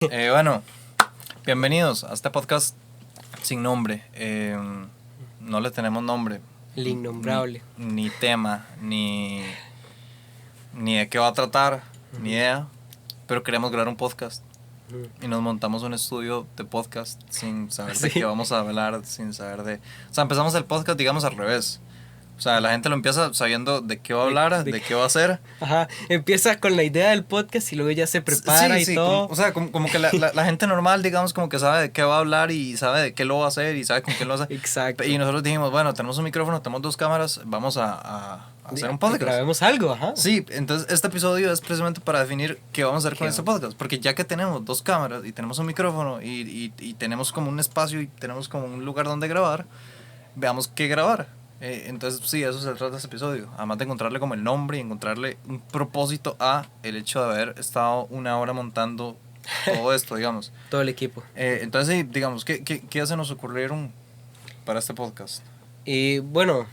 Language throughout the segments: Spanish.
Bueno, bienvenidos a este podcast sin nombre. No le tenemos nombre. El innombrable. Ni tema, ni de qué va a tratar, ni idea. Pero queremos grabar un podcast. Y nos montamos un estudio de podcast sin saber de qué vamos a hablar, sin saber de... O sea, empezamos el podcast, digamos, al revés. O sea, la gente lo empieza sabiendo de qué va a hablar, de qué va a hacer. Ajá, empieza con la idea del podcast y luego ya se prepara y todo. Como que la gente normal, digamos, como que sabe de qué va a hablar y sabe de qué lo va a hacer y sabe con qué lo va a hacer. Exacto. Y nosotros dijimos, bueno, tenemos un micrófono, tenemos 2 cámaras, vamos a hacer un podcast. Grabemos algo, ajá. Sí, entonces este episodio es precisamente para definir qué vamos a hacer con este podcast. Porque ya que tenemos 2 cámaras y tenemos un micrófono y tenemos como un espacio y tenemos como un lugar donde grabar, veamos qué grabar. Entonces sí, eso se trata de este episodio. Además de encontrarle como el nombre y encontrarle un propósito a el hecho de haber estado 1 hora montando todo esto, digamos. Todo el equipo. Entonces sí, digamos, ¿qué se nos ocurrieron para este podcast? Y bueno,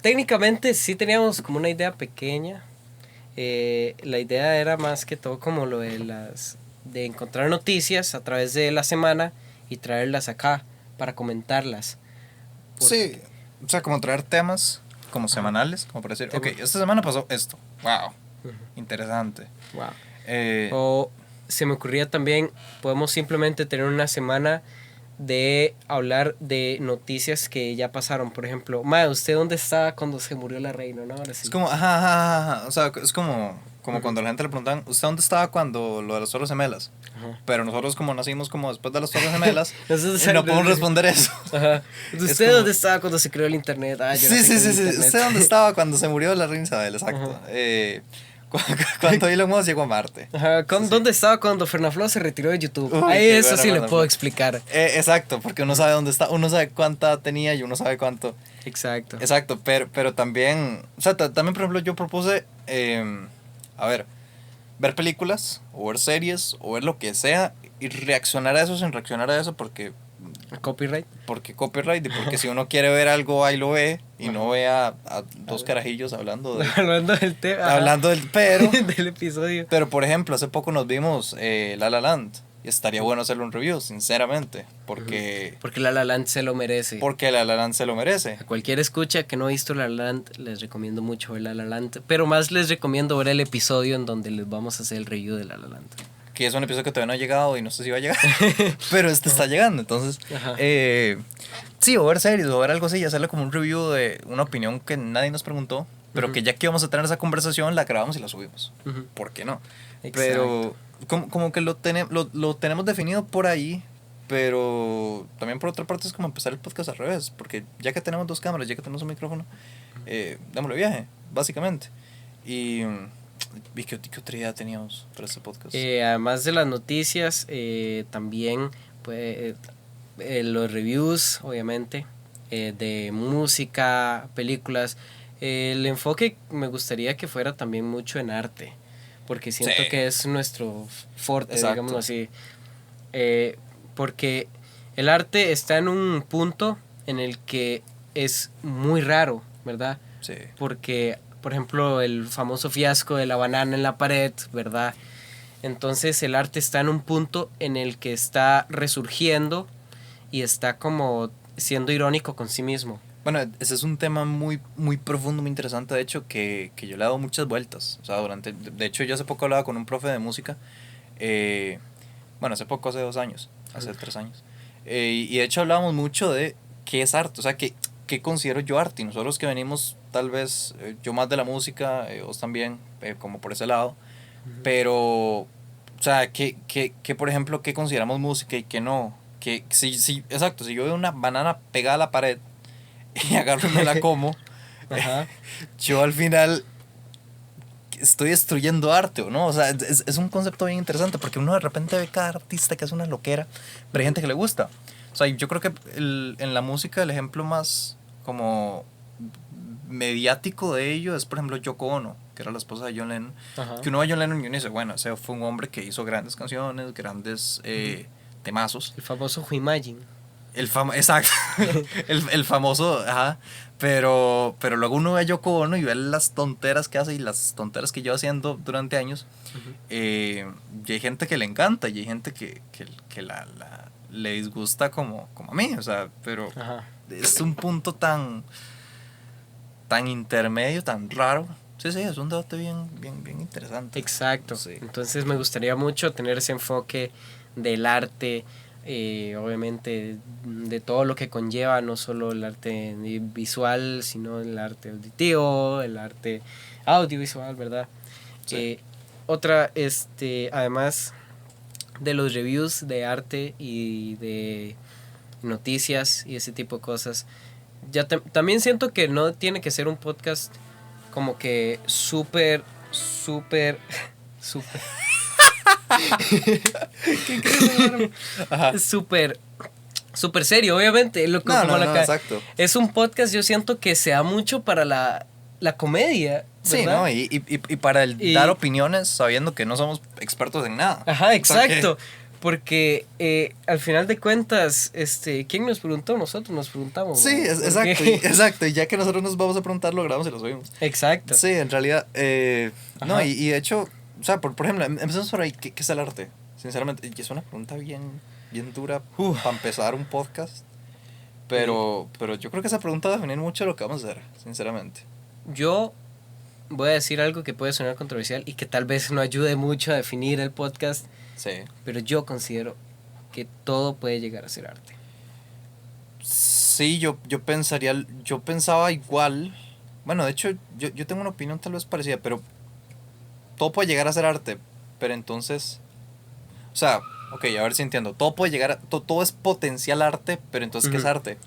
técnicamente sí teníamos como una idea pequeña. La idea era más que todo como lo de encontrar noticias a través de la semana y traerlas acá para comentarlas. Sí, o sea, como traer temas como semanales, como para decir, ok, esta semana pasó esto, wow, interesante. Wow. O se me ocurría también, podemos simplemente tener una semana de hablar de noticias que ya pasaron. Por ejemplo, ¿usted dónde estaba cuando se murió la reina? ¿No? Ahora sí. Es como, ajá, o sea, es como cuando la gente le preguntan, ¿usted dónde estaba cuando lo de las Torres Gemelas? Pero nosotros como nacimos como después de las Torres Gemelas, no podemos responder eso. Ajá. ¿Usted dónde estaba cuando se creó el internet? Sí, ¿usted dónde estaba cuando se murió la reina Isabel? Exacto. Cuando Elon Musk llegó a Marte. Ajá. ¿Dónde estaba cuando Fernafloo se retiró de YouTube? Ahí eso sí le puedo explicar. Exacto, porque uno sabe dónde está, uno sabe cuánta tenía y uno sabe cuánto. Exacto, pero también, o sea, también por ejemplo yo propuse, ver películas, o ver series, o ver lo que sea, y reaccionar a eso sin reaccionar a eso porque... Copyright. Porque copyright, y porque si uno quiere ver algo, ahí lo ve, y no ve a 2 carajillos hablando del tema. Hablando del del episodio. Pero por ejemplo, hace poco nos vimos La La Land. Y estaría bueno hacerle un review, sinceramente. Porque La La Land se lo merece. Porque La La Land se lo merece. A cualquier escucha que no ha visto La La Land, les recomiendo mucho ver La La Land. Pero más les recomiendo ver el episodio en donde les vamos a hacer el review de La La Land. Que es un episodio que todavía no ha llegado y no sé si va a llegar. Pero está llegando, entonces... sí, o ver series, o ver algo así y hacerle como un review de una opinión que nadie nos preguntó. Pero que ya que vamos a tener esa conversación, la grabamos y la subimos. ¿Por qué no? Exacto. Pero... Como que lo tenemos definido por ahí, pero también por otra parte es como empezar el podcast al revés, porque ya que tenemos 2 cámaras, ya que tenemos un micrófono, démosle viaje, básicamente. ¿Y qué otra idea teníamos para este podcast? Además de las noticias, también pues, los reviews, obviamente, de música, películas. El enfoque me gustaría que fuera también mucho en arte, porque siento que es nuestro fuerte, digamos así. Porque el arte está en un punto en el que es muy raro, ¿verdad? Sí. Porque, por ejemplo, el famoso fiasco de la banana en la pared, ¿verdad? Entonces el arte está en un punto en el que está resurgiendo y está como siendo irónico con sí mismo. Bueno, ese es un tema muy, muy profundo, muy interesante, de hecho, que yo le he dado muchas vueltas. O sea, de hecho, yo hace poco hablaba con un profe de música, bueno, hace 2 años, hace 3 años, y de hecho hablábamos mucho de qué es arte, o sea, qué considero yo arte, y nosotros que venimos, tal vez, yo más de la música, vos también, como por ese lado, pero, o sea, por ejemplo, qué consideramos música y qué no, exacto, si yo veo una banana pegada a la pared, y agarro y me la como, yo al final estoy destruyendo arte, ¿o no? O sea, es un concepto bien interesante porque uno de repente ve cada artista que es una loquera, pero hay gente que le gusta. O sea, yo creo que en la música el ejemplo más como mediático de ello es, por ejemplo, Yoko Ono, que era la esposa de John Lennon. Que uno ve a John Lennon y uno dice, bueno, ese fue un hombre que hizo grandes canciones, grandes temazos. El famoso Imagine. Exacto. El famoso, ajá. Pero luego uno ve a Yoko Ono y ve las tonteras que hace y las tonteras que lleva haciendo durante años. Y hay gente que le encanta y hay gente que le disgusta como a mí. O sea, pero Ajá. es un punto tan intermedio, tan raro. Sí, es un debate bien interesante. Exacto. Sí. Entonces me gustaría mucho tener ese enfoque del arte, obviamente de todo lo que conlleva, no solo el arte visual, sino el arte auditivo, el arte audiovisual, ¿verdad? Sí. Otra, además de los reviews de arte y de noticias y ese tipo de cosas, también siento que no tiene que ser un podcast como que súper súper serio, obviamente. No, exacto. Es un podcast, yo siento que se da mucho para la comedia, sí, ¿verdad? ¿no? Y para dar opiniones sabiendo que no somos expertos en nada. Ajá, exacto. Porque al final de cuentas, ¿quién nos preguntó? Nosotros nos preguntamos. Sí, exacto. Y ya que nosotros nos vamos a preguntar, lo grabamos y lo subimos. Exacto. Sí, en realidad. No, y de hecho, o sea, por ejemplo, empezamos por ahí. ¿Qué es el arte? Sinceramente, y es una pregunta bien dura para empezar un podcast. Pero yo creo que esa pregunta va a definir mucho lo que vamos a hacer, sinceramente. Yo voy a decir algo que puede sonar controversial y que tal vez no ayude mucho a definir el podcast. Sí. Pero yo considero que todo puede llegar a ser arte. Sí, yo pensaba igual. Bueno, de hecho, yo tengo una opinión tal vez parecida, pero todo puede llegar a ser arte. Pero entonces, o sea, ok, a ver si entiendo. Todo puede llegar todo es potencial arte, pero entonces, ¿qué es arte?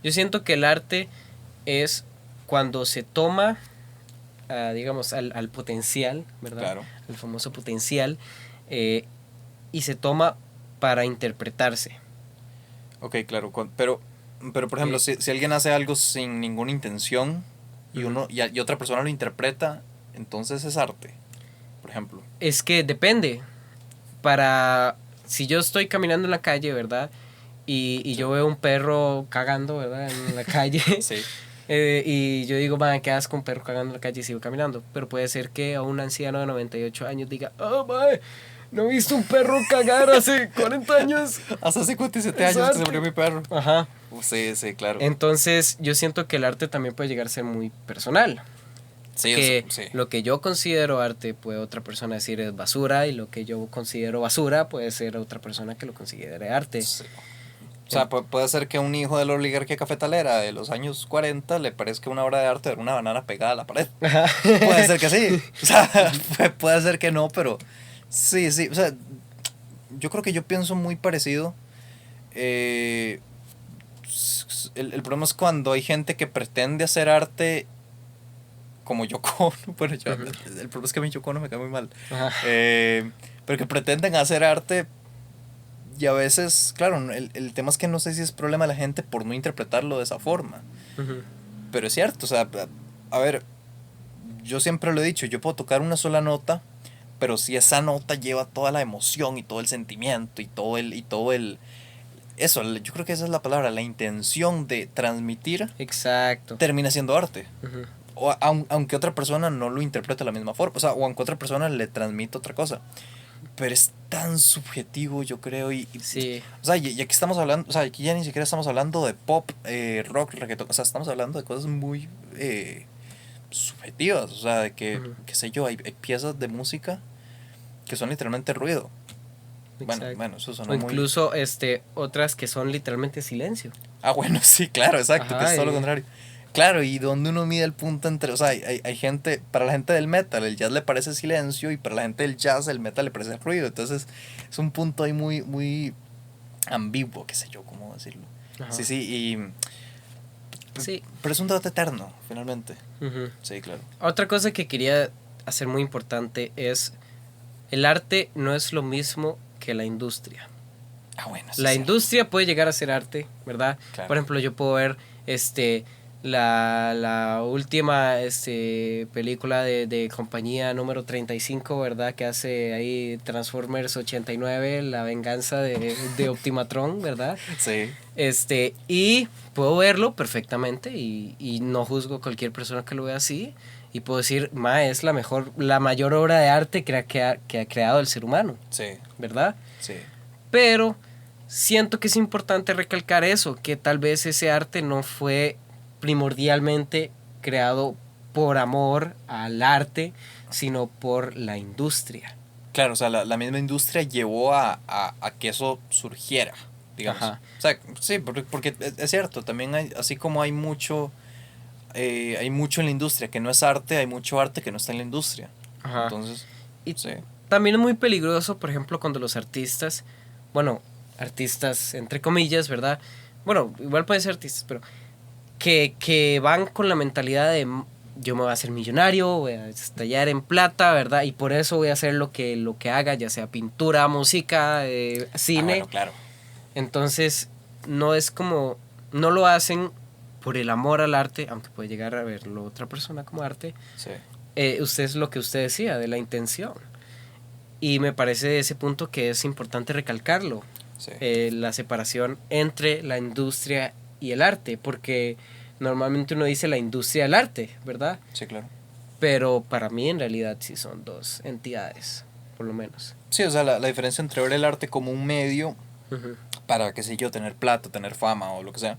Yo siento que el arte es cuando se toma, digamos, al potencial, ¿verdad? Claro. El famoso potencial, y se toma para interpretarse. Ok, claro. Pero por ejemplo, si alguien hace algo sin ninguna intención y otra persona lo interpreta, entonces es arte, por ejemplo. Es que depende. Si yo estoy caminando en la calle, ¿verdad? Y yo veo un perro cagando, ¿verdad? En la calle. Sí. Y yo digo, man, ¿qué haces con un perro cagando en la calle y sigo caminando? Pero puede ser que a un anciano de 98 años diga, oh, man, no he visto un perro cagar hace 40 años. Hace 57 años que se murió mi perro. Ajá. Sí, claro. Entonces, yo siento que el arte también puede llegar a ser muy personal. Sí, que sí. Lo que yo considero arte puede otra persona decir es basura, y lo que yo considero basura puede ser otra persona que lo considere arte. Sí. O sea, puede ser que un hijo de la oligarquía cafetalera de los años 40 le parezca una obra de arte ver una banana pegada a la pared. Puede ser que sí. O sea, puede ser que no, pero sí. O sea, yo creo que yo pienso muy parecido. El problema es cuando hay gente que pretende hacer arte como Yoko Ono. Bueno, el problema es que a mí Yoko Ono me cae muy mal. Pero que pretenden hacer arte. Y a veces, claro, el tema es que no sé si es problema de la gente por no interpretarlo de esa forma. Pero es cierto, o sea, a ver, yo siempre lo he dicho, yo puedo tocar una sola nota, pero si esa nota lleva toda la emoción y todo el sentimiento y todo el eso, yo creo que esa es la palabra, la intención de transmitir. Exacto. Termina siendo arte. O, aunque otra persona no lo interprete de la misma forma, o sea, o aunque otra persona le transmita otra cosa. Pero es tan subjetivo, yo creo. Sí. O sea, y aquí estamos hablando, o sea, aquí ya ni siquiera estamos hablando de pop, rock, reggaetón. O sea, estamos hablando de cosas muy subjetivas. O sea, de que, qué sé yo, hay piezas de música que son literalmente ruido. Bueno, eso suena muy... O incluso otras que son literalmente silencio. Ah, bueno, sí, claro, exacto. Ajá, que es todo lo contrario. Claro, y donde uno mide el punto entre, o sea, hay gente, para la gente del metal el jazz le parece silencio, y para la gente del jazz el metal le parece ruido. Entonces es un punto ahí muy ambiguo, qué sé yo, cómo decirlo. Ajá. Sí, pero es un debate eterno, finalmente. Sí, claro. Otra cosa que quería hacer muy importante es, el arte no es lo mismo que la industria. Ah, bueno. La industria puede llegar a ser arte, ¿verdad? Claro. Por ejemplo, yo puedo ver la última película de compañía número 35, ¿verdad? Que hace ahí Transformers 89, la venganza de Optimatron, ¿verdad? Sí. Y puedo verlo perfectamente y no juzgo a cualquier persona que lo vea así. Y puedo decir, es la mayor obra de arte que ha creado el ser humano. Sí. ¿Verdad? Sí. Pero siento que es importante recalcar eso, que tal vez ese arte no fue primordialmente creado por amor al arte, sino por la industria. Claro, o sea, la misma industria llevó a que eso surgiera, digamos. Ajá. O sea, sí, porque es cierto, también así como hay mucho en la industria que no es arte, hay mucho arte que no está en la industria. Ajá. Entonces, y sí. También es muy peligroso, por ejemplo, cuando los artistas, artistas entre comillas, ¿verdad? Bueno, igual pueden ser artistas, pero que van con la mentalidad de yo me voy a hacer millonario, voy a estallar en plata, ¿verdad? Y por eso voy a hacer lo que haga, ya sea pintura, música, cine. Bueno, claro. Entonces, no lo hacen por el amor al arte, aunque puede llegar a verlo otra persona como arte. Sí. Usted es lo que usted decía, de la intención. Y me parece de ese punto que es importante recalcarlo. Sí. La separación entre la industria y el arte, porque normalmente uno dice la industria del arte, ¿verdad? Sí, claro. Pero para mí en realidad sí son dos entidades, por lo menos. Sí, o sea, la diferencia entre ver el arte como un medio para, qué sé yo, tener plata, tener fama o lo que sea,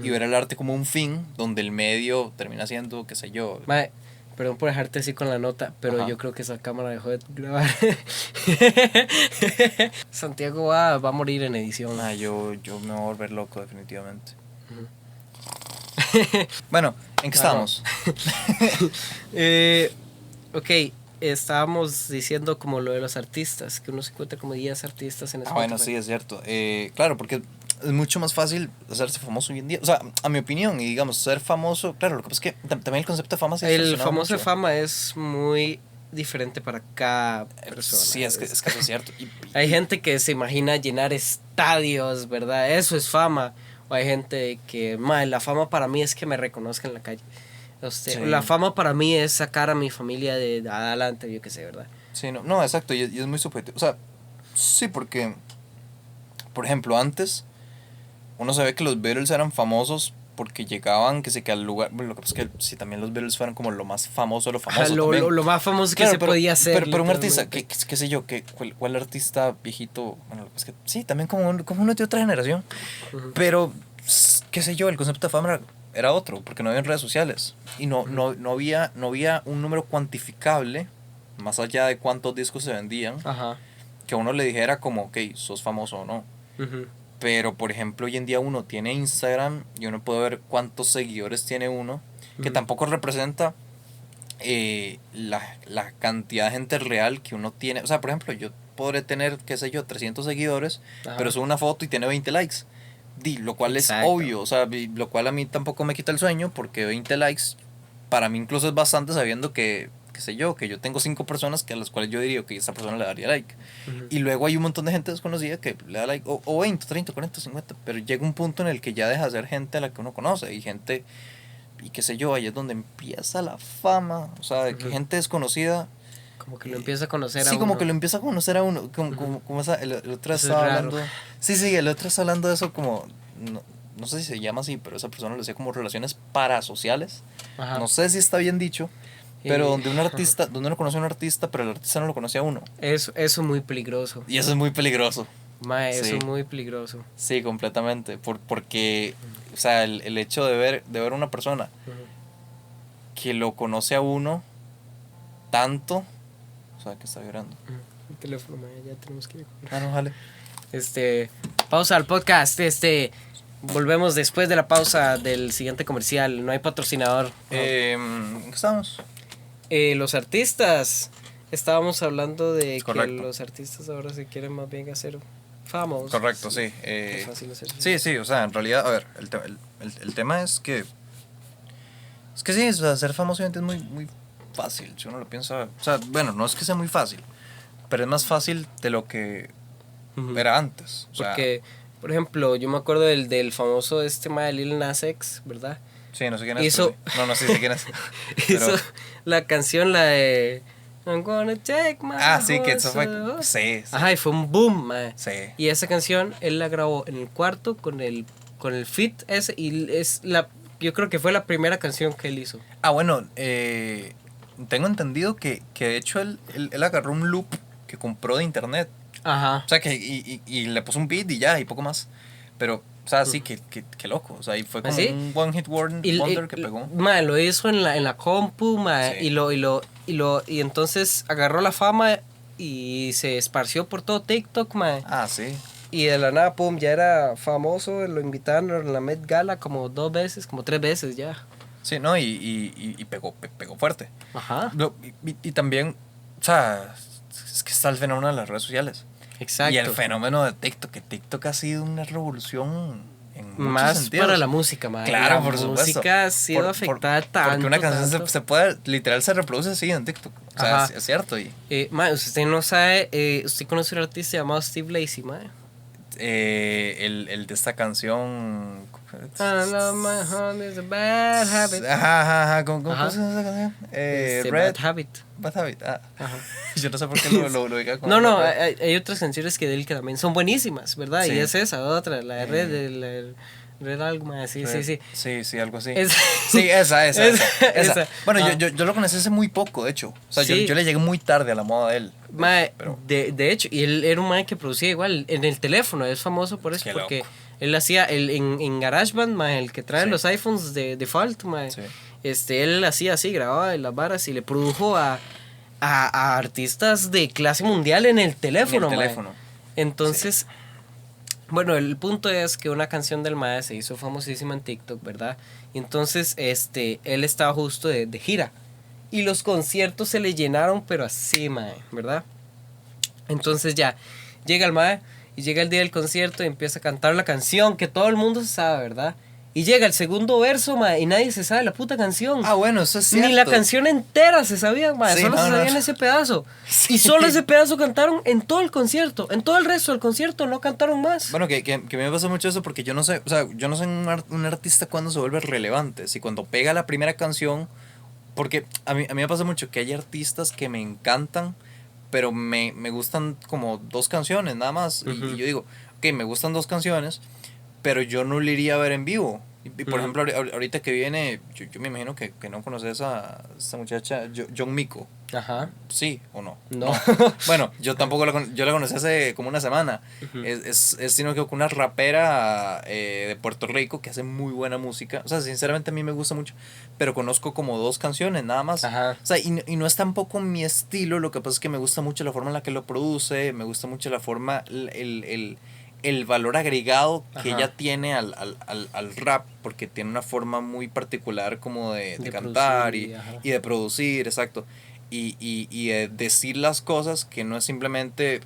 y ver el arte como un fin, donde el medio termina siendo, qué sé yo. Perdón por dejarte así con la nota, pero yo creo que esa cámara dejó de grabar. Santiago va a morir en edición. Yo me voy a volver loco definitivamente. Bueno, ¿en qué estábamos? Ok, estábamos diciendo como lo de los artistas, que uno se encuentra como 10 artistas en Spotify. Bueno, sí, es cierto. Claro, porque es mucho más fácil hacerse famoso hoy en día. O sea, a mi opinión, y digamos, ser famoso, claro, lo que pasa es que también el concepto de fama se ha El distorsionado famoso de mucho. fama es muy diferente para cada persona. Sí, es que eso es cierto. Hay gente que se imagina llenar estadios, ¿verdad? Eso es fama. O hay gente que, la fama para mí es que me reconozcan en la calle. Sí. La fama para mí es sacar a mi familia de adelante, yo qué sé, ¿verdad? Sí, no, exacto, y es muy subjetivo. O sea, sí, porque, por ejemplo, antes uno sabe que los Beatles eran famosos porque llegaban, que al lugar. Bueno, lo que pasa es que si también los Beatles fueran como lo más famoso, lo famoso. Lo más famoso que se podía hacer. Pero un artista, qué sé yo, ¿cuál artista viejito? Bueno, lo que pasa es que sí, también como uno de otra generación. Pero, qué sé yo, el concepto de fama era otro, porque no había redes sociales. Y no había un número cuantificable, más allá de cuántos discos se vendían, que a uno le dijera como, ok, sos famoso o no. Pero, por ejemplo, hoy en día uno tiene Instagram y uno puede ver cuántos seguidores tiene uno, que tampoco representa la cantidad de gente real que uno tiene. O sea, por ejemplo, yo podré tener, qué sé yo, 300 seguidores, pero subo una foto y tiene 20 likes. Lo cual Exacto. es obvio, o sea, lo cual a mí tampoco me quita el sueño, porque 20 likes para mí incluso es bastante, sabiendo que, qué sé yo, que yo tengo 5 personas a las cuales yo diría que esta persona le daría like. Y luego hay un montón de gente desconocida que le da like, o 20, 30, 40, 50, pero llega un punto en el que ya deja de ser gente a la que uno conoce, y gente, y qué sé yo, ahí es donde empieza la fama, o sea, de que gente desconocida como que lo empieza a conocer a uno. Sí, como que lo empieza a conocer a uno. Como el otro estaba hablando. Sí, el otro está hablando de eso como. No sé si se llama así, pero esa persona lo decía como relaciones parasociales. No sé si está bien dicho. Pero donde un artista, donde uno conoce a un artista, pero el artista no lo conoce a uno. Eso es muy peligroso. Y eso es muy peligroso. Eso es muy peligroso. Sí, completamente. Porque, o sea, el hecho de ver una persona que lo conoce a uno tanto. O sea, que está vibrando. El teléfono, ya tenemos que ir. No, jale. Pausa al podcast. Volvemos después de la pausa del siguiente comercial. No hay patrocinador. ¿Qué estamos? Los artistas. Estábamos hablando de Correcto. que los artistas ahora se quieren más bien hacer famosos. Correcto, sí. Es fácil hacer sí, o sea, en realidad, a ver, el tema es que. Es que sí, o sea, ser famoso es muy, muy fácil, si uno lo piensa. O sea, bueno, no es que sea muy fácil, pero es más fácil de lo que era antes. O sea, porque, por ejemplo, yo me acuerdo del famoso Lil Nas X, ¿verdad? Sí, no sé quién es. Hizo, No sé quién es. hizo la canción, la de I'm gonna take my sí, que eso fue. horse. Sí. Ajá, y fue un boom, mae. Sí. Y esa canción él la grabó en el cuarto con el feat ese. Y yo creo que fue la primera canción que él hizo. Bueno, tengo entendido que de hecho él agarró un loop que compró de internet. Ajá. O sea, que y le puso un beat y ya, y poco más. Pero, o sea, sí, que loco. O sea, y fue como ¿Sí? un one hit wonder que pegó. Mae, lo hizo en la compu, mae, Sí. y entonces agarró la fama y se esparció por todo TikTok, mae. Sí. Y de la nada, pum, ya era famoso, lo invitaron a la Met Gala como 2 veces, como 3 veces ya. Sí, ¿no? Y pegó fuerte. Ajá. Y también, o sea, es que está el fenómeno de las redes sociales. Exacto. Y el fenómeno de TikTok, que TikTok ha sido una revolución en muchos Más sentidos. para la música, mae. Claro, la por supuesto. música ha sido afectada tanto. Porque una canción tanto. se puede, literal, se reproduce así en TikTok. O sea, es cierto. Mae, usted no sabe, usted conoce a un artista llamado Steve Lacy, mae. El de esta canción. I love my home is a bad habit. Ajá. ¿Cómo se llama esa canción? Bad Habit. Bad Habit. Ajá. Yo no sé por qué lo diga como. No, hay otras canciones de él que también son buenísimas, ¿verdad? Sí. Y es esa, otra, la de Red algo más, sí. Sí, algo así. Esa. Sí, esa. Bueno, Ah. yo lo conocí hace muy poco, de hecho. O sea, Sí. yo le llegué muy tarde a la moda de él. Mae, Pero de hecho, y él era un mae que producía igual en el teléfono, es famoso por eso, Qué porque loco. él hacía en GarageBand, mae, el que trae Sí. los iPhones de default, mae. Sí. Él hacía así, grababa en las varas y le produjo a artistas de clase mundial en el teléfono, En el mae. teléfono. Entonces, bueno, el punto es que una canción del mae se hizo famosísima en TikTok, ¿verdad? Y entonces, él estaba justo de gira. Y los conciertos se le llenaron, pero así, mae, ¿verdad? Entonces ya, llega el mae y llega el día del concierto y empieza a cantar la canción que todo el mundo se sabe, ¿verdad? Y llega el segundo verso, mae, y nadie se sabe la puta canción. Bueno, eso es cierto. Ni la canción entera se sabía, mae, Sí, solo se sabían ese pedazo. Sí. Y solo ese pedazo cantaron en todo el concierto. En todo el resto del concierto no cantaron más. Bueno, que me pasa mucho eso porque yo no sé, o sea, yo no sé un artista cuando se vuelve relevante, si cuando pega la primera canción, porque a mí me pasa mucho que hay artistas que me encantan, pero me gustan como 2 canciones nada más, y yo digo, ok, me gustan 2 canciones, pero yo no le iría a ver en vivo. Y por ejemplo, ahorita que viene, yo me imagino que no conoces a esta muchacha, John Mico. Ajá. ¿Sí o no? No. Bueno, yo tampoco yo la conocí hace como una semana. Es sino que una rapera de Puerto Rico que hace muy buena música. O sea, sinceramente a mí me gusta mucho. Pero conozco como 2 canciones nada más. Ajá. O sea, y no es tampoco mi estilo. Lo que pasa es que me gusta mucho la forma en la que lo produce. Me gusta mucho la forma, el valor agregado que ella tiene al rap, porque tiene una forma muy particular como de cantar y de producir, exacto. Y de decir las cosas, que no es simplemente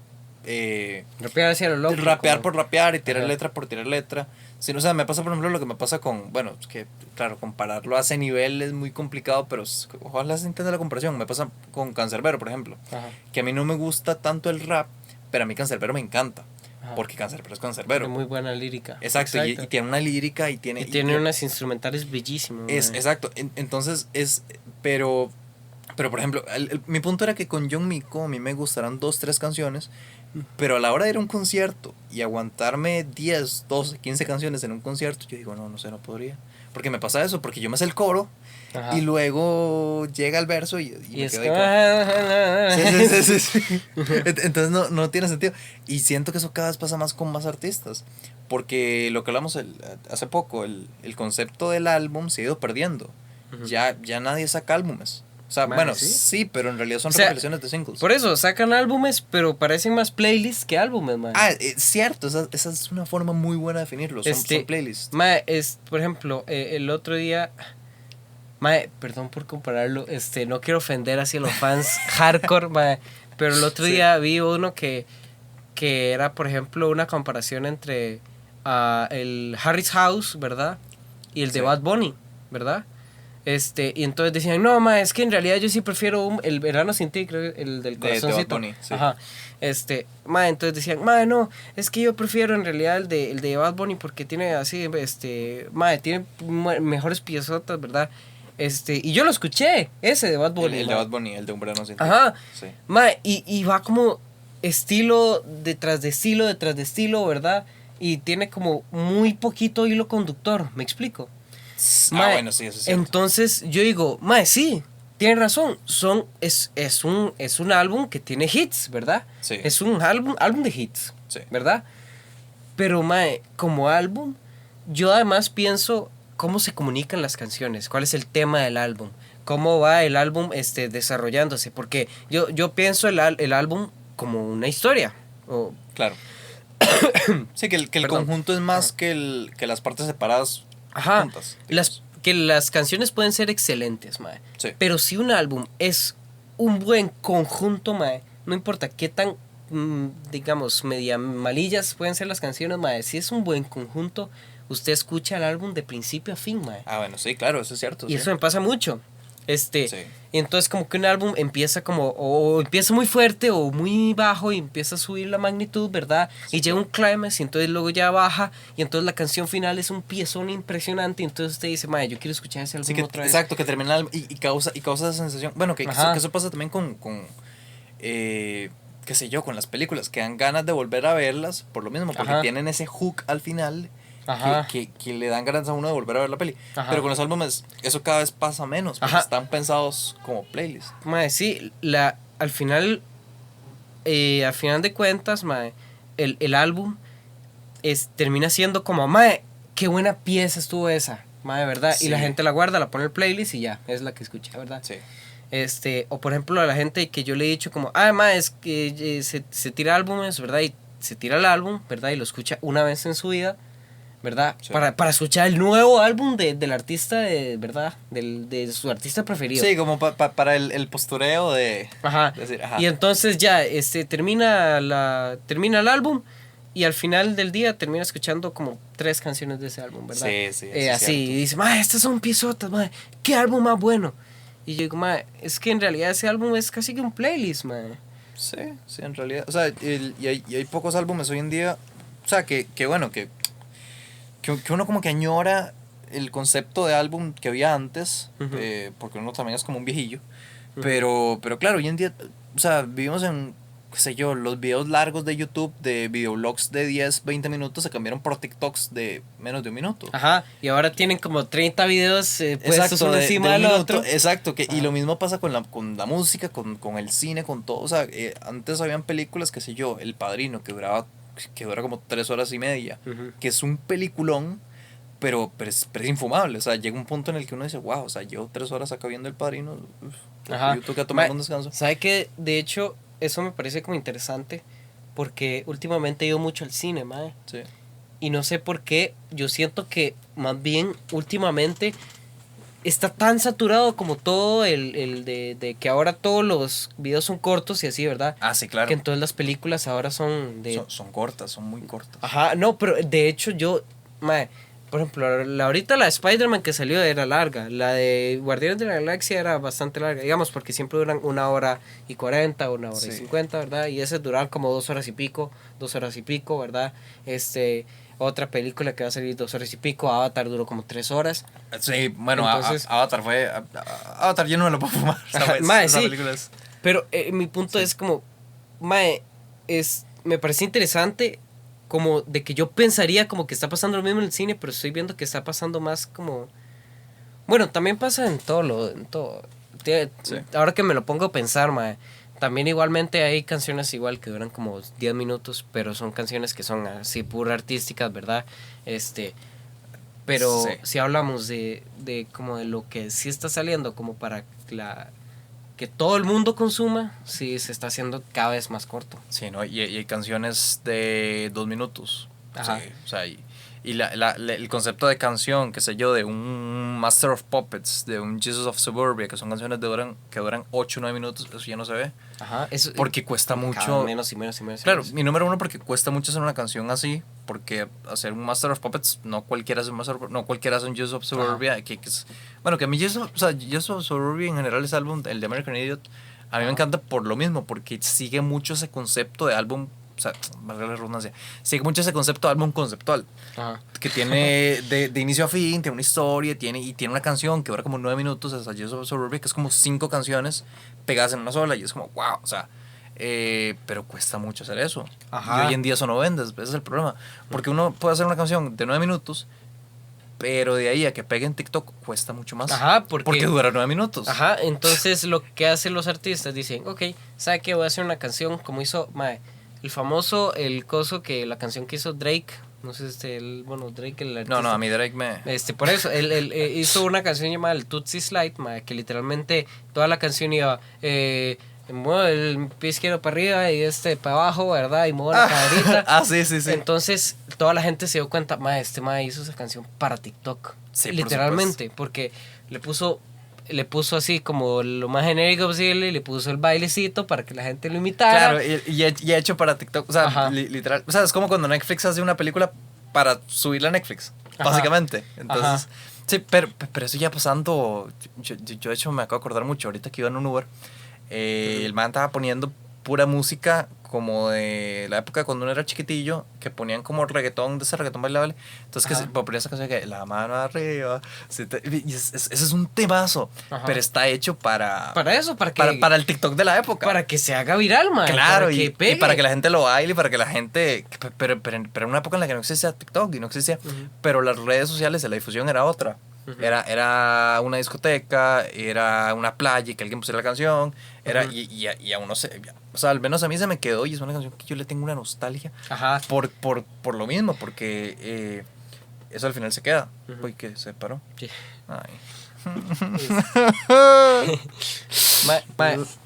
rapear hacia lo loco. Rapear por rapear y tirar letra por tirar letra. Sino, o sea, me pasa por ejemplo lo que me pasa con, bueno, es que claro, compararlo a ese nivel es muy complicado, pero ojalá se entienda la comparación. Me pasa con Canserbero, por ejemplo. Ajá. Que a mí no me gusta tanto el rap, pero a mí Canserbero me encanta. Ajá. Porque Canserbero es Canserbero. Tiene muy buena lírica. Exacto. Y tiene una lírica y tiene... tiene unas instrumentales bellísimas. Exacto. Entonces es... Pero por ejemplo, mi punto era que con John Mico a mí me gustarán 2, 3 canciones, pero a la hora de ir a un concierto y aguantarme 10, 12, 15 canciones en un concierto, yo digo, no sé, no podría. Porque me pasa eso, porque yo me sé el coro. Ajá. Y luego llega el verso y me quedo ahí como... sí. Entonces no tiene sentido. Y siento que eso cada vez pasa más con más artistas. Porque lo que hablamos hace poco, el concepto del álbum se ha ido perdiendo. Ya nadie saca álbumes. O sea, bueno, sí, pero en realidad son recopilaciones de singles. Por eso, sacan álbumes, pero parecen más playlists que álbumes, man. Cierto, esa es una forma muy buena de definirlo, son playlists. Por ejemplo, el otro día... perdón por compararlo, no quiero ofender así a los fans hardcore, pero el otro día vi uno que era, por ejemplo, una comparación entre el Harris House, ¿verdad? Y el de Bad Bunny, ¿verdad? Y entonces decían, no, ma, es que en realidad yo sí prefiero El Verano Sin Ti, creo, el del corazoncito. Bad Bunny, sí. Ajá. Ma, entonces decían, ma, no, es que yo prefiero en realidad el de Bad Bunny porque tiene así, ma, tiene mejores piezotas, ¿verdad? Y yo lo escuché, ese de Bad Bunny. El de Bad Bunny, el de Un Verano Sin Ti. Ajá. Sí. Ma, y va como estilo detrás de estilo, ¿verdad? Y tiene como muy poquito hilo conductor, ¿me explico? Mae, Bueno, sí, eso es cierto. entonces yo digo, mae, sí, tiene razón. Es un álbum que tiene hits, ¿verdad? Sí. Es un álbum de hits, Sí. ¿verdad? Pero, mae, como álbum, yo además pienso cómo se comunican las canciones, cuál es el tema del álbum, cómo va el álbum desarrollándose. Porque yo pienso el álbum como una historia. Claro. Sí, que el Perdón. conjunto es más que las partes separadas. Ajá. Juntas, Que las canciones pueden ser excelentes, mae. Sí. Pero si un álbum es un buen conjunto, mae, no importa qué tan, digamos, media malillas pueden ser las canciones, mae. Si es un buen conjunto, usted escucha el álbum de principio a fin, mae. Bueno, sí, claro, eso es cierto. Y sí. eso me pasa mucho. Sí. Y entonces como que un álbum empieza o empieza muy fuerte o muy bajo y empieza a subir la magnitud, ¿verdad? Sí, y llega un climax y entonces luego ya baja y entonces la canción final es un piezón impresionante y entonces usted dice, madre, yo quiero escuchar ese álbum Sí, otra vez. exacto, que termina y causa esa sensación. Bueno, que eso pasa también con qué sé yo, con las películas, que dan ganas de volver a verlas por lo mismo, porque tienen ese hook al final. Que le dan ganas a uno de volver a ver la peli. Pero con los álbumes eso cada vez pasa menos, porque están pensados como playlists. Mae, sí, al final de cuentas, mae, el álbum termina siendo como, mae, qué buena pieza estuvo esa, mae, ¿verdad? Sí. Y la gente la guarda, la pone en el playlist y ya, es la que escucha, ¿verdad? Sí. O por ejemplo a la gente que yo le he dicho como, mae, es que se tira álbumes, ¿verdad? Y se tira el álbum, ¿verdad? Y lo escucha una vez en su vida, ¿verdad? Sí. Para escuchar el nuevo álbum del artista, ¿verdad? De su artista preferido. Sí, como para el postureo de... Ajá. Decir, Y entonces ya, termina el álbum y al final del día termina escuchando como 3 canciones de ese álbum, ¿verdad? Sí, así, y dice, ma, estas son piezotas, ma, qué álbum más bueno. Y yo digo, ma, es que en realidad ese álbum es casi que un playlist, ma. Sí, en realidad. O sea, y hay pocos álbumes hoy en día, o sea, que bueno, que uno como que añora el concepto de álbum que había antes, porque uno también es como un viejillo. Pero claro, hoy en día, o sea, vivimos en, qué sé yo, los videos largos de YouTube, de videoblogs de 10, 20 minutos, se cambiaron por TikToks de menos de un minuto. Ajá, y ahora tienen como 30 videos puestos uno encima del otro. Exacto, y lo mismo pasa con la música, con el cine, con todo. O sea, antes habían películas, qué sé yo, El Padrino, que dura como 3 horas y media, que es un peliculón, pero es infumable. O sea, llega un punto en el que uno dice, wow, o sea, llevo 3 horas acá viendo El Padrino, yo tengo que tomar un descanso. ¿Sabe qué? De hecho, eso me parece como interesante, porque últimamente he ido mucho al cine, mae. Sí. Y no sé por qué, yo siento que más bien últimamente está tan saturado como todo el de que ahora todos los videos son cortos y así, ¿verdad? Sí, claro. Que entonces las películas ahora son de... Son cortas, son muy cortas. Ajá, no, pero de hecho mae, por ejemplo, ahorita la de Spider-Man que salió era larga, la de Guardianes de la Galaxia era bastante larga, digamos, porque siempre duran 1h40, 1h50, ¿verdad? Y esas duran como 2 horas y pico, ¿verdad? Otra película que va a salir 2 horas y pico, Avatar duró como 3 horas. Sí, bueno, entonces, Avatar fue... Avatar yo no me lo puedo fumar, ¿sabes? Mae, sí, película pero mi punto es como, mae, me parece interesante como de que yo pensaría como que está pasando lo mismo en el cine, pero estoy viendo que está pasando más como... Bueno, también pasa en todo. Sí. Ahora que me lo pongo a pensar, mae, también igualmente hay canciones igual que duran como 10 minutos, pero son canciones que son así pura artísticas, ¿verdad? Pero si hablamos de como de lo que sí está saliendo como para que todo el mundo consuma, sí se está haciendo cada vez más corto. Sí, ¿no? Y hay canciones de 2 minutos. Ajá. Sí, o sea, y el concepto de canción, qué sé yo, de un Master of Puppets, de un Jesus of Suburbia, que son canciones que duran 8 o 9 minutos, eso ya no se ve. Ajá, eso, Porque cuesta cada mucho. menos y menos y menos. Claro, mi número uno porque cuesta mucho hacer una canción así, porque hacer un Master of Puppets, no cualquiera hace un no cualquiera hace un Jesus of Suburbia, que es, bueno, que a mí Jesus of Suburbia en general, ese álbum, el de American Idiot, a mí me encanta por lo mismo, porque sigue mucho ese concepto de álbum, o sea, valga la redundancia, sigue mucho ese concepto de álbum conceptual, Ajá. que tiene de inicio a fin, tiene una historia, tiene una canción que dura como 9 minutos, esa Jesus of Suburbia, que es como 5 canciones pegadas en una sola, y es como, wow, o sea, pero cuesta mucho hacer eso. Ajá. Y hoy en día eso no vende, ese es el problema. Porque uno puede hacer una canción de 9 minutos, pero de ahí a que pegue en TikTok cuesta mucho más. Ajá, porque dura 9 minutos. Ajá, entonces lo que hacen los artistas dicen, ok, ¿sabe qué? Voy a hacer una canción como hizo, el famoso, la canción que hizo Drake, no sé, Drake, el artista. No, a mí Drake Por eso, él hizo una canción llamada el Tootsie Slide, que literalmente toda la canción iba, muevo el pie izquierdo para arriba y para abajo, ¿verdad? Y muevo la caderita. Sí. Entonces, toda la gente se dio cuenta, este hizo esa canción para TikTok. Sí, literalmente, porque le puso así como lo más genérico posible y le puso el bailecito para que la gente lo imitara. Claro, y hecho para TikTok, o sea, literal, o sea, es como cuando Netflix hace una película para subirla a Netflix, básicamente. Entonces, sí, pero eso ya pasando, yo de hecho me acabo de acordar mucho, ahorita que iba en un Uber, el man estaba poniendo pura música como de la época cuando uno era chiquitillo, que ponían como reggaetón, de ese reggaetón bailable. Entonces que ponía esa canción que la mano arriba. Ese es un temazo, pero está hecho para eso, para el TikTok de la época. Para que se haga viral, man. Claro, y para que la gente lo baile, para que la gente... Pero en una época en la que no existía TikTok y no existía... Pero las redes sociales, la difusión era otra. Era una discoteca, era una playa y que alguien pusiera la canción, y a uno o sea, al menos a mí se me quedó y es una canción que yo le tengo una nostalgia por lo mismo, porque eso al final se queda. Uy, que se paró. Sí. Ay.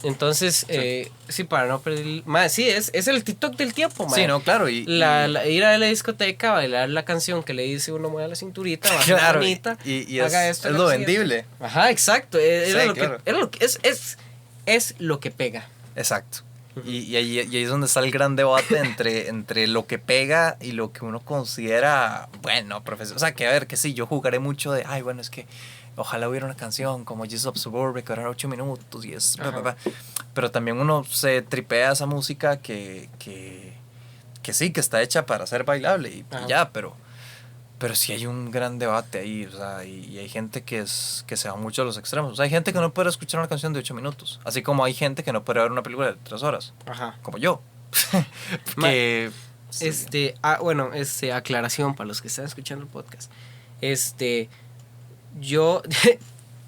Entonces, sí, para no perder. Sí, es el TikTok del tiempo, sí, no, claro. Ir a la discoteca, bailar la canción que le dice uno, mueve la cinturita, baja la manita, haga esto. Es lo vendible. Ajá, exacto. Es lo que pega. Exacto. Y ahí es donde está el gran debate entre lo que pega y lo que uno considera, bueno, profesor. O sea, que a ver, que sí, yo jugaré mucho de, ay, bueno, es que ojalá hubiera una canción como Jesus of Suburbia que durara 8 minutos y es... Pero también uno se tripea esa música que sí, que está hecha para ser bailable y ya, pero sí hay un gran debate ahí, o sea, y hay gente que se va mucho a los extremos. O sea, hay gente que no puede escuchar una canción de 8 minutos, así como hay gente que no puede ver una película de 3 horas, como yo. Que... aclaración para los que están escuchando el podcast. Yo,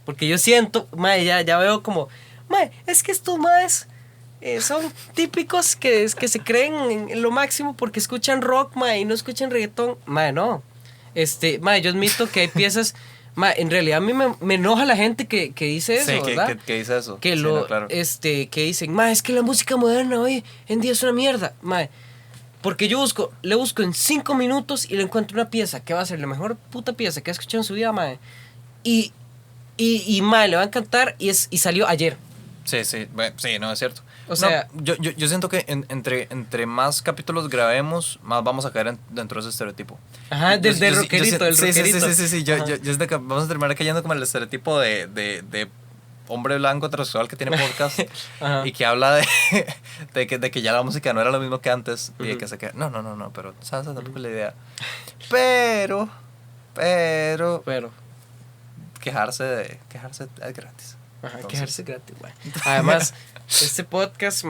porque yo siento, ya veo como, es que estos son típicos que se creen en lo máximo porque escuchan rock, y no escuchan reggaetón. No. Yo admito que hay piezas, en realidad a mí me enoja la gente que dice eso, sí, ¿verdad? Que dice eso. Que claro. Que dicen, es que la música moderna hoy en día es una mierda, porque yo le busco en 5 minutos y le encuentro una pieza que va a ser la mejor puta pieza que ha escuchado en su vida, y le va a encantar y salió ayer. Sí, no, es cierto. O sea, yo siento que entre más capítulos grabemos, más vamos a caer dentro de ese estereotipo. Ajá, del rockerito, Sí. Yo es de que vamos a terminar cayendo como el estereotipo de hombre blanco heterosexual que tiene podcast y que habla de que ya la música no era lo mismo que antes y de que se queda. No, pero esa tampoco es la idea. Pero quejarse es gratis. Ajá, quejarse gratis, güey. Además, este podcast,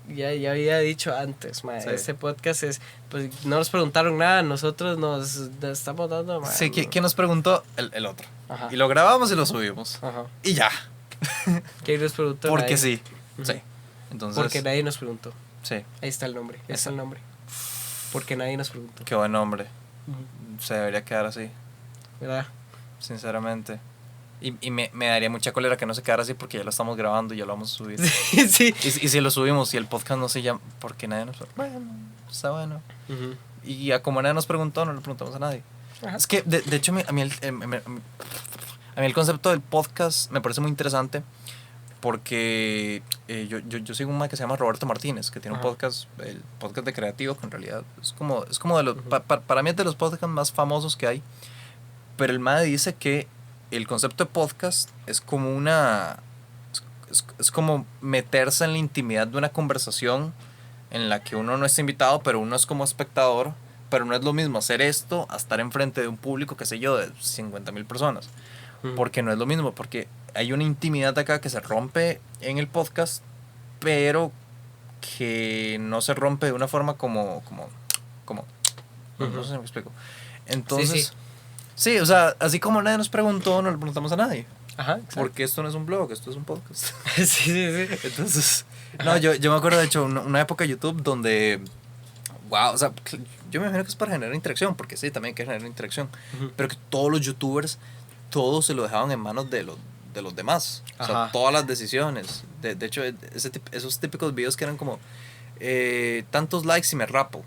ya había dicho antes, este podcast pues no nos preguntaron nada, nosotros nos estamos dando, sí, ¿quién nos preguntó? El otro. Ajá. Y lo grabamos y lo subimos. Ajá. Y ya. ¿Quién nos preguntó? Porque nadie. sí. Sí. Entonces, porque nadie nos preguntó. Sí. Ahí está el nombre. Ese es el nombre. Porque nadie nos preguntó. Qué buen nombre. Se debería quedar así. ¿Verdad? Sinceramente. Y me daría mucha cólera que no se quedara así porque ya lo estamos grabando y ya lo vamos a subir. Sí. Y si lo subimos y el podcast no se llama, porque nadie nos... Bueno, está bueno. Ujú. Y a como nadie nos preguntó, no le preguntamos a nadie. Ajá. Es que, de hecho, a mí el concepto del podcast me parece muy interesante porque yo sigo un man que se llama Roberto Martínez, que tiene un Ajá. podcast, el podcast de Creativo, que en realidad es como de los... para mí es de los podcasts más famosos que hay. Pero el man dice que el concepto de podcast es como es como meterse en la intimidad de una conversación en la que uno no está invitado, pero uno es como espectador. Pero no es lo mismo hacer esto a estar enfrente de un público, qué sé yo, de 50,000 personas. Ujú. Porque no es lo mismo, porque hay una intimidad acá que se rompe en el podcast, pero que no se rompe de una forma como no sé si me explico. Entonces, sí, o sea, así como nadie nos preguntó, no le preguntamos a nadie. Ajá, exacto. Porque esto no es un blog, esto es un podcast. Sí. Entonces, no, yo me acuerdo de hecho una época de YouTube donde, wow, o sea, yo me imagino que es para generar interacción, porque sí, también hay que generar interacción, Ujú. pero que todos los youtubers, todos se lo dejaban en manos de los demás. O sea, Ajá. todas las decisiones. De hecho, esos típicos videos que eran como, tantos likes y me rapo.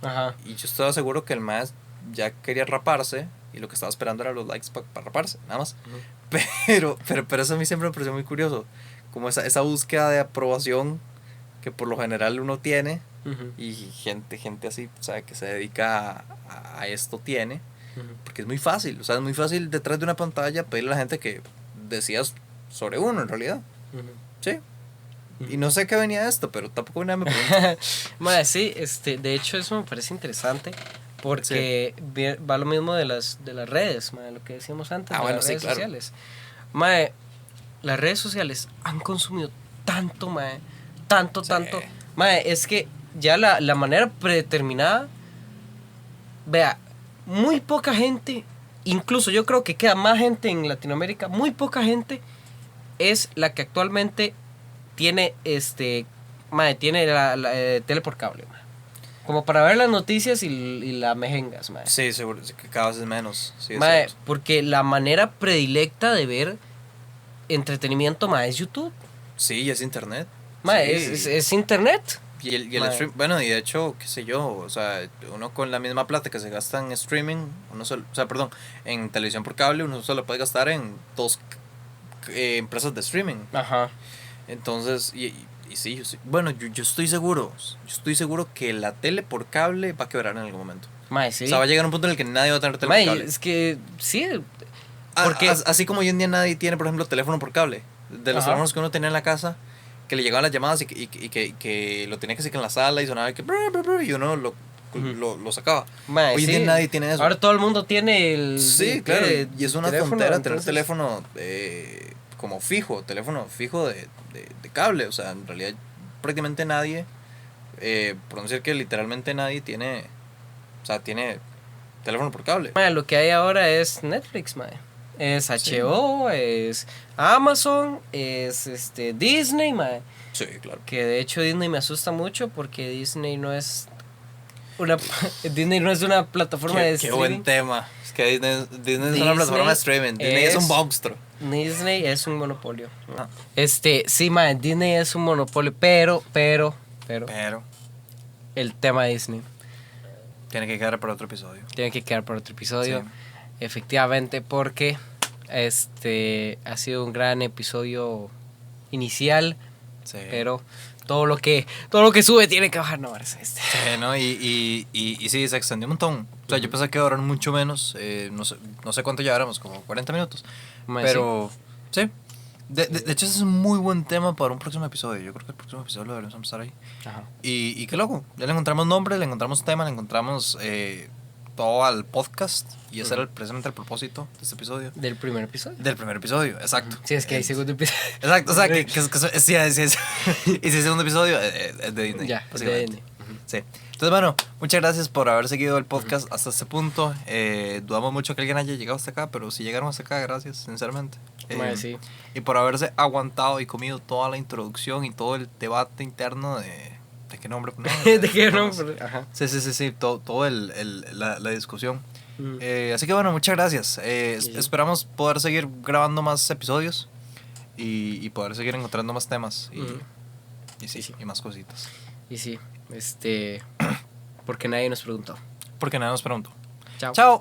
Ajá. Y yo estaba seguro que el más ya quería raparse y lo que estaba esperando era los likes para raparse, nada más. Ujú. Pero eso a mí siempre me pareció muy curioso. Como esa búsqueda de aprobación que por lo general uno tiene Ujú. y gente así, o sea, que se dedica a esto tiene. Ujú. Porque es muy fácil, o sea, es muy fácil detrás de una pantalla pedirle a la gente que decías sobre uno en realidad. Ujú. Sí. Y no sé qué venía esto, pero tampoco nadie me preguntó. Mae, sí, de hecho eso me parece interesante porque va lo mismo de las redes, mae, lo que decíamos antes, de Bueno, las sí, redes claro. sociales. Mae, las redes sociales han consumido tanto, mae, tanto. Mae, es que ya la manera predeterminada, vea, muy poca gente, incluso yo creo que queda más gente en Latinoamérica, muy poca gente es la que actualmente tiene mae, tiene la tele por cable, mae. Como para ver las noticias y la mejengas, mae. Sí, seguro, sí, que cada vez es menos. Sí, es Mae, cierto. porque la manera predilecta de ver entretenimiento, mae, es YouTube. Sí, y es internet. Mae, Sí. es internet. Y el Mae. stream, bueno, y de hecho, qué sé yo, o sea, uno con la misma plata que se gasta en streaming, en televisión por cable, uno solo puede gastar en dos empresas de streaming. Ajá. Entonces, y sí, bueno, yo estoy seguro que la tele por cable va a quebrar en algún momento. Mae, sí. O sea, va a llegar un punto en el que nadie va a tener tele Mae, por cable. es que sí. Porque así como hoy en día nadie tiene, por ejemplo, teléfono por cable. De los Ajá. teléfonos que uno tenía en la casa, que le llegaban las llamadas y que lo tenía que seguir en la sala y sonaba que y uno lo sacaba. Mae, Hoy en sí. día nadie tiene eso. Ahora todo el mundo tiene el Sí, claro, y es una teléfono, tontera tener entonces- teléfono como teléfono fijo de cable. O sea, en realidad prácticamente nadie, por no decir que literalmente nadie tiene teléfono por cable. Mae, lo que hay ahora es Netflix, mae. Es HBO, es Amazon, es Disney, mae. Sí, claro. Que de hecho Disney me asusta mucho porque Disney no es una Disney no es una plataforma de Qué streaming. buen tema. Es que Disney es una plataforma de streaming. Disney es un monstruo. Disney es un monopolio. Ah. Sí, mae, Disney es un monopolio, pero Pero el tema de Disney tiene que quedar para otro episodio. tiene que quedar para otro episodio. Sí. Efectivamente, porque ha sido un gran episodio inicial, Sí. pero todo lo que sube tiene que bajar, no, es Sí, ¿no? Y sí, se extendió un montón. O sea, yo pensé que iba a durar mucho menos. No sé cuánto lleváramos, como 40 minutos. Mae, Pero, sí. De hecho, ese es un muy buen tema para un próximo episodio. Yo creo que el próximo episodio lo deberíamos empezar ahí. Ajá. Y qué loco. Ya le encontramos nombre, le encontramos tema, le encontramos todo al podcast. Y ese era precisamente el propósito de este episodio. Del primer episodio. Del primer episodio, exacto. Sí, es que hay segundo episodio. Exacto, o sea, sí, sí. Y si el segundo episodio es de Disney. Ya, es de básicamente. Disney. Sí. Entonces, bueno, muchas gracias por haber seguido el podcast hasta este punto. Dudamos mucho que alguien haya llegado hasta acá, pero si llegaron hasta acá, gracias, sinceramente. Mae, sí. Y por haberse aguantado y comido toda la introducción y todo el debate interno de qué nombre poner. ¿De qué nombre? Ajá. Sí, todo la discusión. Así que bueno, muchas gracias. Sí. Esperamos poder seguir grabando más episodios y poder seguir encontrando más temas y sí, y más cositas. Y sí, porque nadie nos preguntó. Porque nadie nos preguntó. Chao. Chao.